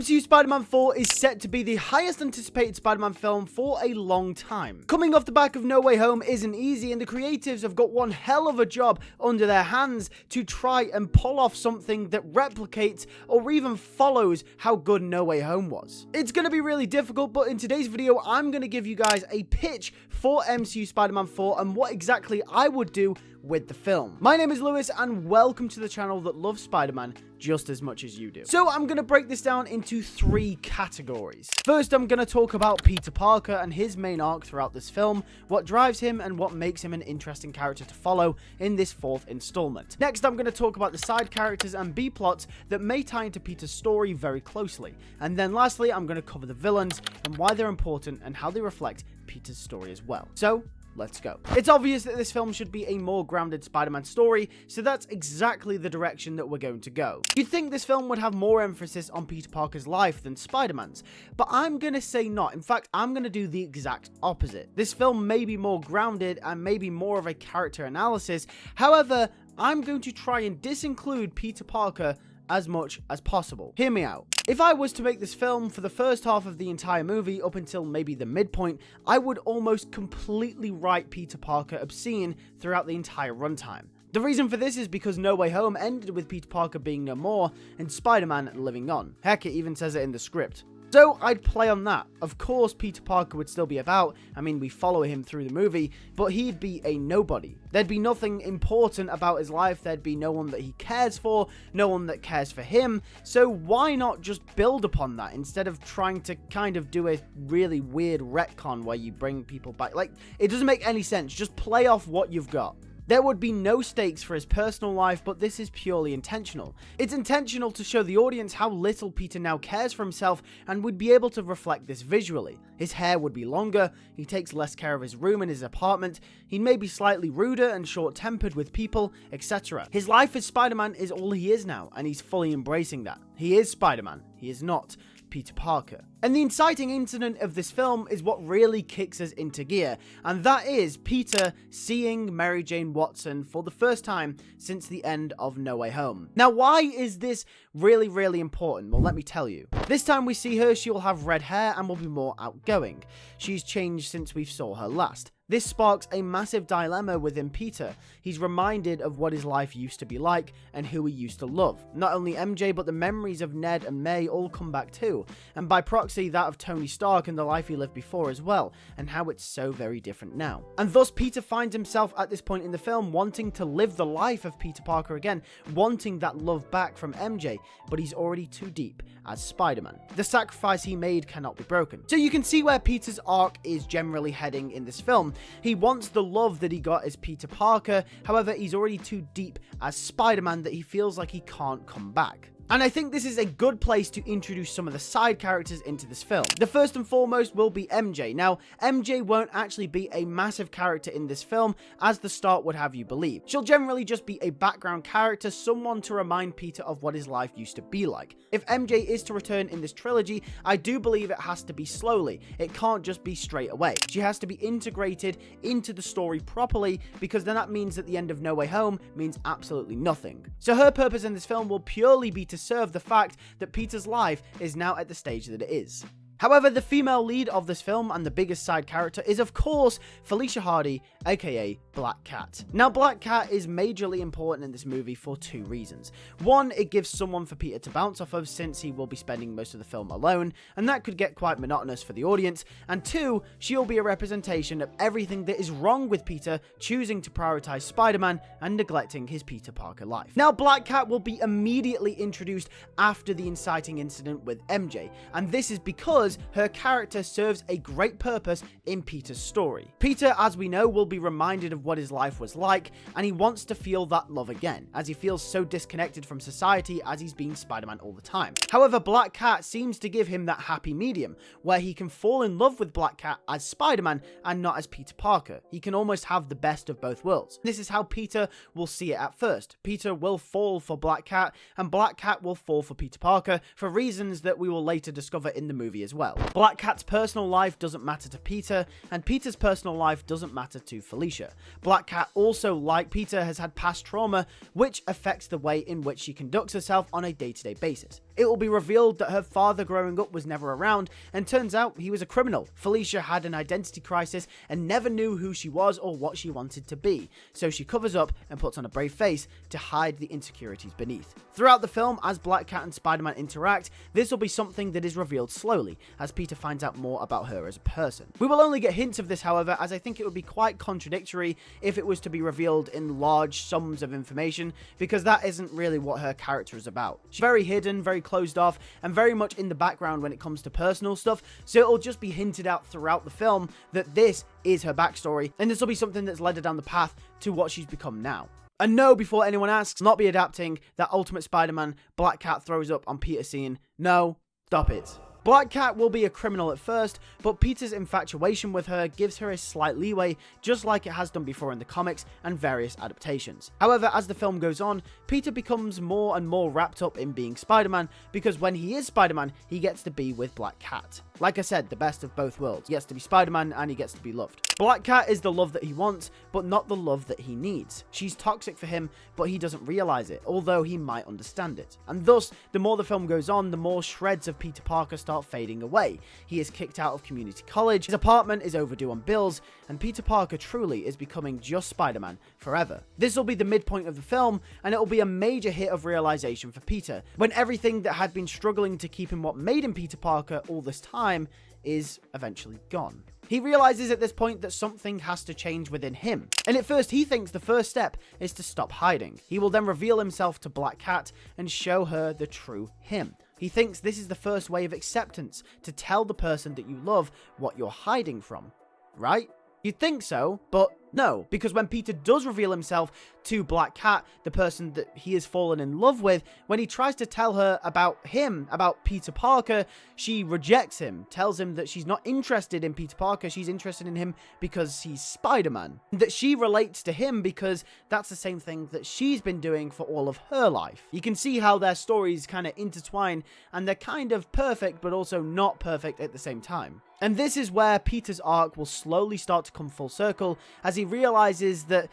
MCU Spider-Man 4 is set to be the highest anticipated Spider-Man film for a long time. Coming off the back of No Way Home isn't easy, and the creatives have got one hell of a job under their hands to try and pull off something that replicates or even follows how good No Way Home was. It's going to be really difficult, but in today's video, I'm going to give you guys a pitch for MCU Spider-Man 4 and what exactly I would do with the film. My name is Lewis, and welcome to the channel that loves Spider-Man just as much as you do. So I'm going to break this down into three categories. First, I'm going to talk about Peter Parker and his main arc throughout this film, what drives him and what makes him an interesting character to follow in this fourth installment. Next, I'm going to talk about the side characters and B-plots that may tie into Peter's story very closely. And then lastly, I'm going to cover the villains and why they're important and how they reflect Peter's story as well. So let's go. It's obvious that this film should be a more grounded Spider-Man story, so that's exactly the direction that we're going to go. You'd think this film would have more emphasis on Peter Parker's life than Spider-Man's, but I'm gonna say not. In fact, I'm gonna do the exact opposite. This film may be more grounded and maybe more of a character analysis. However, I'm going to try and disinclude Peter Parker as much as possible. Hear me out. If I was to make this film for the first half of the entire movie up until maybe the midpoint, I would almost completely write Peter Parker obscene throughout the entire runtime. The reason for this is because No Way Home ended with Peter Parker being no more and Spider-Man living on. Heck, it even says it in the script. So I'd play on that. Of course, Peter Parker would still be about. I mean, we follow him through the movie, but he'd be a nobody. There'd be nothing important about his life. There'd be no one that he cares for, no one that cares for him. So why not just build upon that instead of trying to kind of do a really weird retcon where you bring people back? Like, it doesn't make any sense. Just play off what you've got. There would be no stakes for his personal life, but this is purely intentional. It's intentional to show the audience how little Peter now cares for himself, and would be able to reflect this visually. His hair would be longer, he takes less care of his room and his apartment, he may be slightly ruder and short-tempered with people, etc. His life as Spider-Man is all he is now, and he's fully embracing that. He is Spider-Man, he is not Peter Parker. And the inciting incident of this film is what really kicks us into gear, and that is Peter seeing Mary Jane Watson for the first time since the end of No Way Home. Now, why is this really important? Well, let me tell you. This time we see her, she will have red hair and will be more outgoing. She's changed since we saw her last. This sparks a massive dilemma within Peter. He's reminded of what his life used to be like and who he used to love. Not only MJ, but the memories of Ned and May all come back too, and by proxy that of Tony Stark and the life he lived before as well, and how it's so very different now. And thus Peter finds himself at this point in the film wanting to live the life of Peter Parker again, wanting that love back from MJ, but he's already too deep as Spider-Man. The sacrifice he made cannot be broken. So you can see where Peter's arc is generally heading in this film. He wants the love that he got as Peter Parker, however, he's already too deep as Spider-Man that he feels like he can't come back. And I think this is a good place to introduce some of the side characters into this film. The first and foremost will be MJ. Now, MJ won't actually be a massive character in this film, as the start would have you believe. She'll generally just be a background character, someone to remind Peter of what his life used to be like. If MJ is to return in this trilogy, I do believe it has to be slowly. It can't just be straight away. She has to be integrated into the story properly, because then that means that the end of No Way Home means absolutely nothing. So her purpose in this film will purely be to serve the fact that Peter's life is now at the stage that it is. However, the female lead of this film and the biggest side character is, of course, Felicia Hardy, aka Black Cat. Now, Black Cat is majorly important in this movie for two reasons. One, it gives someone for Peter to bounce off of, since he will be spending most of the film alone, and that could get quite monotonous for the audience. And two, she'll be a representation of everything that is wrong with Peter choosing to prioritize Spider-Man and neglecting his Peter Parker life. Now, Black Cat will be immediately introduced after the inciting incident with MJ, and this is because her character serves a great purpose in Peter's story. Peter, as we know, will be reminded of what his life was like, and he wants to feel that love again, as he feels so disconnected from society as he's been Spider-Man all the time. However, Black Cat seems to give him that happy medium, where he can fall in love with Black Cat as Spider-Man and not as Peter Parker. He can almost have the best of both worlds. This is how Peter will see it at first. Peter will fall for Black Cat, and Black Cat will fall for Peter Parker, for reasons that we will later discover in the movie as well. Black Cat's personal life doesn't matter to Peter, and Peter's personal life doesn't matter to Felicia. Black Cat also, like Peter, has had past trauma, which affects the way in which she conducts herself on a day-to-day basis. It will be revealed that her father growing up was never around, and turns out he was a criminal. Felicia had an identity crisis and never knew who she was or what she wanted to be, so she covers up and puts on a brave face to hide the insecurities beneath. Throughout the film, as Black Cat and Spider-Man interact, this will be something that is revealed slowly, as Peter finds out more about her as a person. We will only get hints of this, however, as I think it would be quite contradictory if it was to be revealed in large sums of information, because that isn't really what her character is about. She's very hidden, very closed off, and very much in the background when it comes to personal stuff, so it'll just be hinted at throughout the film that this is her backstory, and this will be something that's led her down the path to what she's become now. And no, before anyone asks, not be adapting that Ultimate Spider-Man Black Cat throws up on Peter scene. No, stop it. Black Cat will be a criminal at first, but Peter's infatuation with her gives her a slight leeway, just like it has done before in the comics and various adaptations. However, as the film goes on, Peter becomes more and more wrapped up in being Spider-Man, because when he is Spider-Man, he gets to be with Black Cat. Like I said, the best of both worlds. He gets to be Spider-Man and he gets to be loved. Black Cat is the love that he wants, but not the love that he needs. She's toxic for him, but he doesn't realize it, although he might understand it. And thus, the more the film goes on, the more shreds of Peter Parker start fading away. He is kicked out of community college, his apartment is overdue on bills, and Peter Parker truly is becoming just Spider-Man forever. This will be the midpoint of the film, and it will be a major hit of realization for Peter, when everything that had been struggling to keep him what made him Peter Parker all this time is eventually gone. He realizes at this point that something has to change within him, and at first he thinks the first step is to stop hiding. He will then reveal himself to Black Cat and show her the true him. He thinks this is the first way of acceptance, to tell the person that you love what you're hiding from, right? You'd think so, but no, because when Peter does reveal himself to Black Cat, the person that he has fallen in love with, when he tries to tell her about him, about Peter Parker, she rejects him, tells him that she's not interested in Peter Parker, she's interested in him because he's Spider-Man. That she relates to him because that's the same thing that she's been doing for all of her life. You can see how their stories kind of intertwine, and they're kind of perfect, but also not perfect at the same time. And this is where Peter's arc will slowly start to come full circle, as he realizes that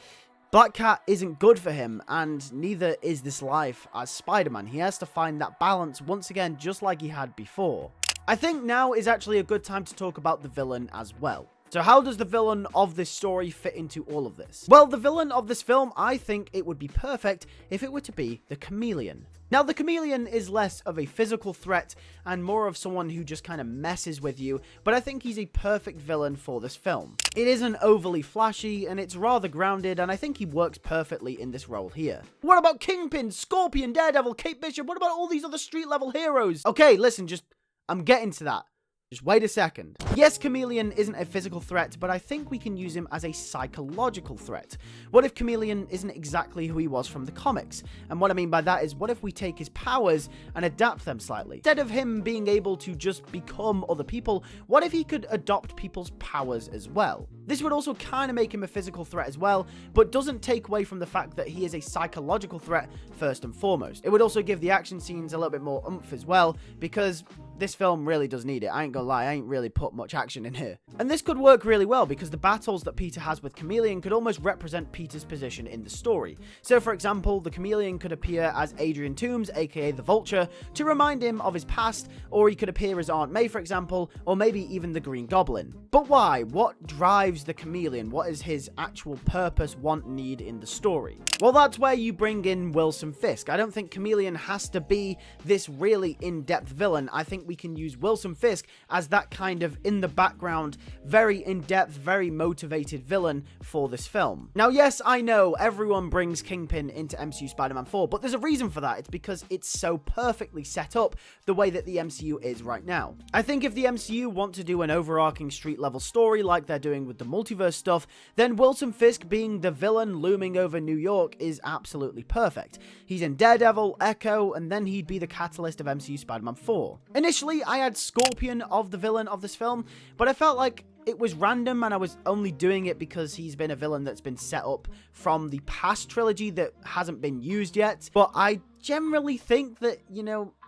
Black Cat isn't good for him, and neither is this life as Spider-Man. He has to find that balance once again, just like he had before. I think now is actually a good time to talk about the villain as well. So how does the villain of this story fit into all of this? Well, the villain of this film, I think it would be perfect if it were to be the Chameleon. Now, the Chameleon is less of a physical threat and more of someone who just kind of messes with you, but I think he's a perfect villain for this film. It isn't overly flashy, and it's rather grounded, and I think he works perfectly in this role here. What about Kingpin, Scorpion, Daredevil, Kate Bishop? What about all these other street-level heroes? Okay, listen, I'm getting to that. Just wait a second. Yes, Chameleon isn't a physical threat, but I think we can use him as a psychological threat. What if Chameleon isn't exactly who he was from the comics? And what I mean by that is, what if we take his powers and adapt them slightly? Instead of him being able to just become other people, what if he could adopt people's powers as well? This would also kind of make him a physical threat as well, but doesn't take away from the fact that he is a psychological threat first and foremost. It would also give the action scenes a little bit more oomph as well, because this film really does need it. I ain't gonna lie, I ain't really put much action in here. And this could work really well, because the battles that Peter has with Chameleon could almost represent Peter's position in the story. So for example, the Chameleon could appear as Adrian Toomes, aka the Vulture, to remind him of his past, or he could appear as Aunt May, for example, or maybe even the Green Goblin. But why? What drives the Chameleon? What is his actual purpose, want, need in the story? Well, that's where you bring in Wilson Fisk. I don't think Chameleon has to be this really in-depth villain. I think we can use Wilson Fisk as that kind of in the background, very in-depth, very motivated villain for this film. Now, yes, I know everyone brings Kingpin into MCU Spider-Man 4, but there's a reason for that. It's because it's so perfectly set up the way that the MCU is right now. I think if the MCU want to do an overarching street-level story like they're doing with the multiverse stuff, then Wilson Fisk being the villain looming over New York is absolutely perfect. He's in Daredevil, Echo, and then he'd be the catalyst of MCU Spider-Man 4. Initially, I had Scorpion of the villain of this film, but I felt like it was random, and I was only doing it because he's been a villain that's been set up from the past trilogy that hasn't been used yet. But I generally think that,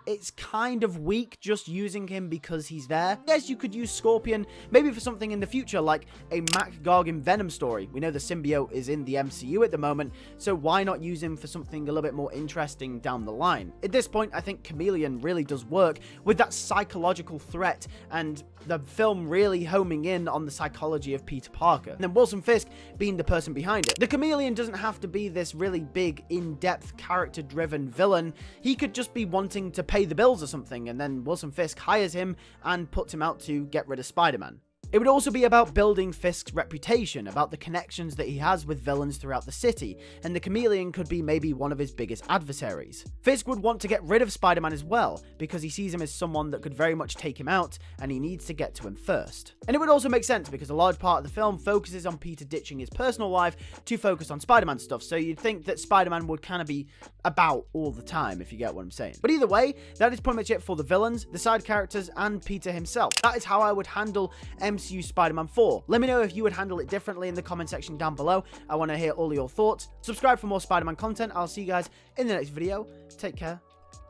it's kind of weak just using him because he's there. Yes, you could use Scorpion maybe for something in the future, like a Mac Gargan Venom story. We know the symbiote is in the MCU at the moment, so why not use him for something a little bit more interesting down the line? At this point, I think Chameleon really does work with that psychological threat and the film really homing in on the psychology of Peter Parker, and then Wilson Fisk being the person behind it. The Chameleon doesn't have to be this really big, in-depth, character-driven villain. He could just be wanting to pay the bills or something, and then Wilson Fisk hires him and puts him out to get rid of Spider-Man. It would also be about building Fisk's reputation, about the connections that he has with villains throughout the city, and the Chameleon could be maybe one of his biggest adversaries. Fisk would want to get rid of Spider-Man as well, because he sees him as someone that could very much take him out, and he needs to get to him first. And it would also make sense, because a large part of the film focuses on Peter ditching his personal life to focus on Spider-Man stuff, so you'd think that Spider-Man would kind of be about all the time, if you get what I'm saying. But either way, that is pretty much it for the villains, the side characters, and Peter himself. That is how I would handle MCU Spider-Man 4. Let me know if you would handle it differently in the comment section down below. I want to hear all your thoughts. Subscribe for more Spider-Man content. I'll see you guys in the next video. Take care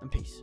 and peace.